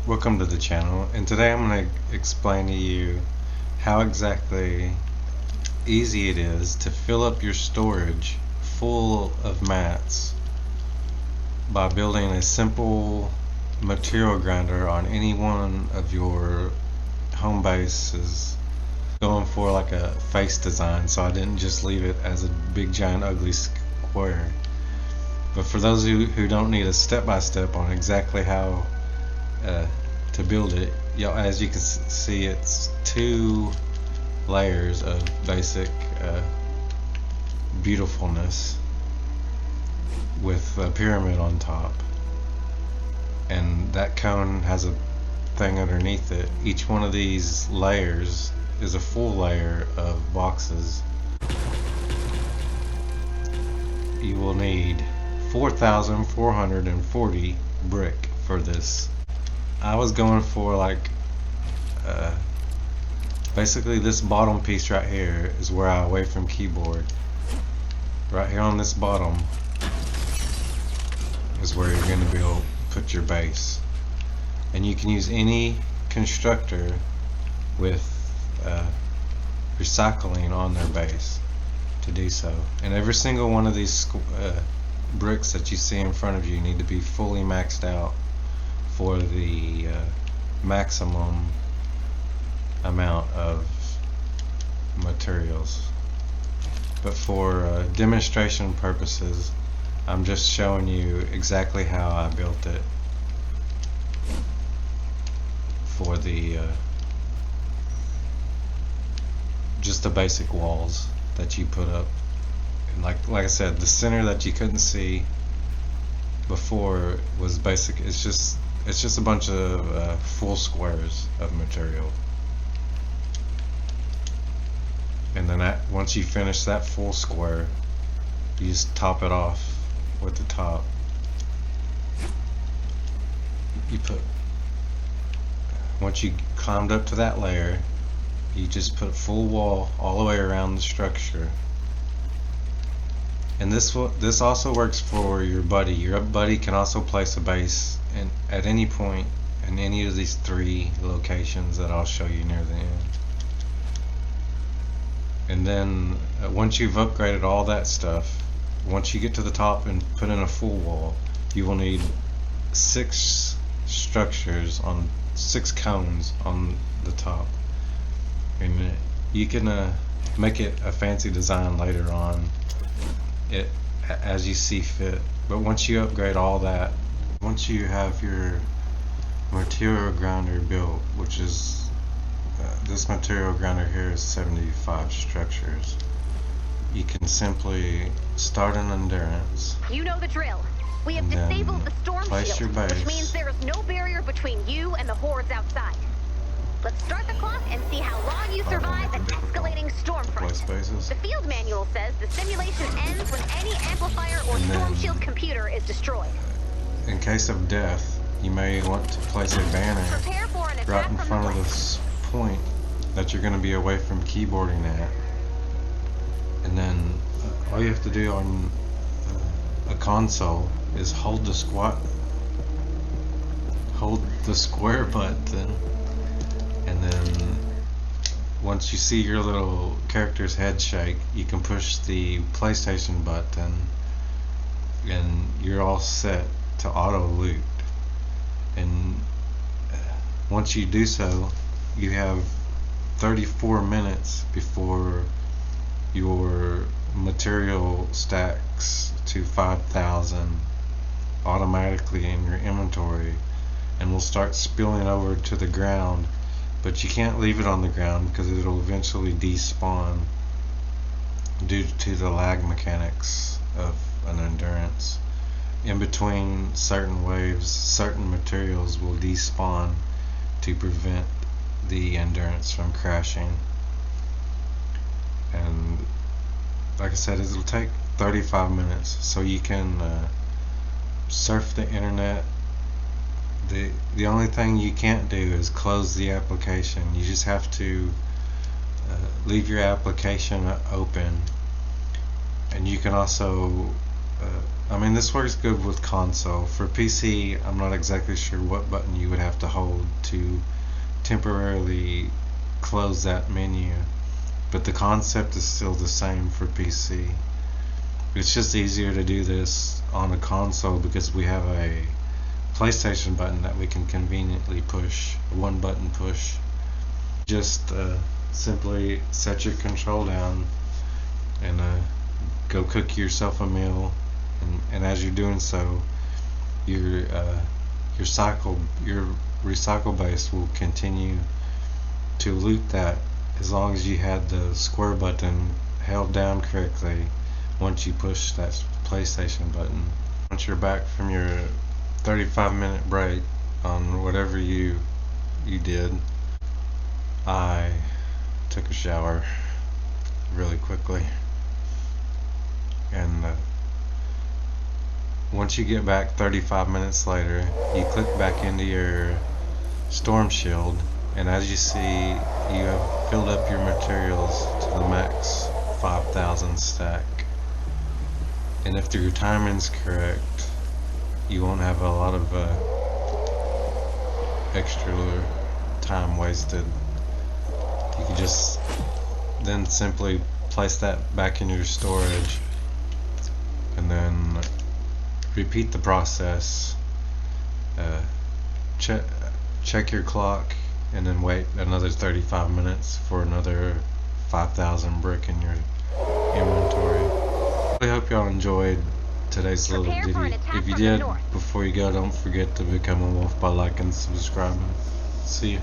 Welcome to the channel, and today I'm going to explain to you how exactly easy it is to fill up your storage full of mats by building a simple material grinder on any one of your home bases. Going for like a face design, so I didn't just leave it as a big giant ugly square. But for those who don't need a step-by-step on exactly how to build it, as you can see, it's 2 layers of basic beautifulness with a pyramid on top, and that cone has a thing underneath it. Each one of these layers is a full layer of boxes. You will need 4,440 brick for this. I was going for like basically this bottom piece right here is where I away from keyboard. Right here on this bottom is where you're going to be able to put your base, and you can use any constructor with recycling on their base to do so. And every single one of these bricks that you see in front of you need to be fully maxed out for the maximum amount of materials. But for demonstration purposes, I'm just showing you exactly how I built it for the just the basic walls that you put up. And like I said, the center that you couldn't see before was basic. It's just a bunch of full squares of material. And then once you finish that full square, you just top it off with the top. Once you climbed up to that layer, you just put a full wall all the way around the structure. And this also works for your buddy. Your buddy can also place a base at any point in any of these 3 locations that I'll show you near the end. And then once you've upgraded all that stuff, once you get to the top and put in a full wall, you will need 6 structures on 6 cones on the top. And you can make it a fancy design later on, as you see fit. But once you upgrade all that, once you have your material grinder built, which is this material grinder here is 75 structures, you can simply start an endurance. You know the drill. We have disabled the storm shield, which means there is no barrier between you and the hordes outside. Let's start the clock and see how long you survive an escalating storm front. The field manual says the simulation ends when any amplifier or storm shield computer is destroyed. In case of death, you may want to place a banner right in front of this point that you're going to be away from keyboarding at. And then all you have to do on a console is hold the square button, and then once you see your little character's head shake, you can push the PlayStation button and you're all set to auto loot. And once you do so, you have 34 minutes before your material stacks to 5,000 automatically in your inventory, and will start spilling over to the ground. But you can't leave it on the ground because it'll eventually despawn due to the lag mechanics of an endurance. In between certain waves, certain materials will despawn to prevent the endurance from crashing. And like I said, it'll take 35 minutes, so you can surf the internet. The only thing you can't do is close the application. You just have to leave your application open. And you can also I mean, this works good with console. For PC, I'm not exactly sure what button you would have to hold temporarily close that menu, but the concept is still the same for PC. It's just easier to do this on a console because we have a PlayStation button that we can conveniently push, a one button push. Just simply set your control down and go cook yourself a meal, and as you're doing so, your recycle base will continue to loot that as long as you had the square button held down correctly once you push that PlayStation button. Once you're back from your 35-minute break on whatever you did, I took a shower really quickly, and once you get back 35 minutes later, you click back into your storm shield, and as you see, you have filled up your materials to the max 5,000 stack. And if your timing's correct, you won't have a lot of extra time wasted. You can just then simply place that back in your storage and then repeat the process. Check your clock and then wait another 35 minutes for another 5,000 brick in your inventory. I hope y'all enjoyed today's little ditty. If you did, before you go, don't forget to become a wolf by liking and subscribing. See ya.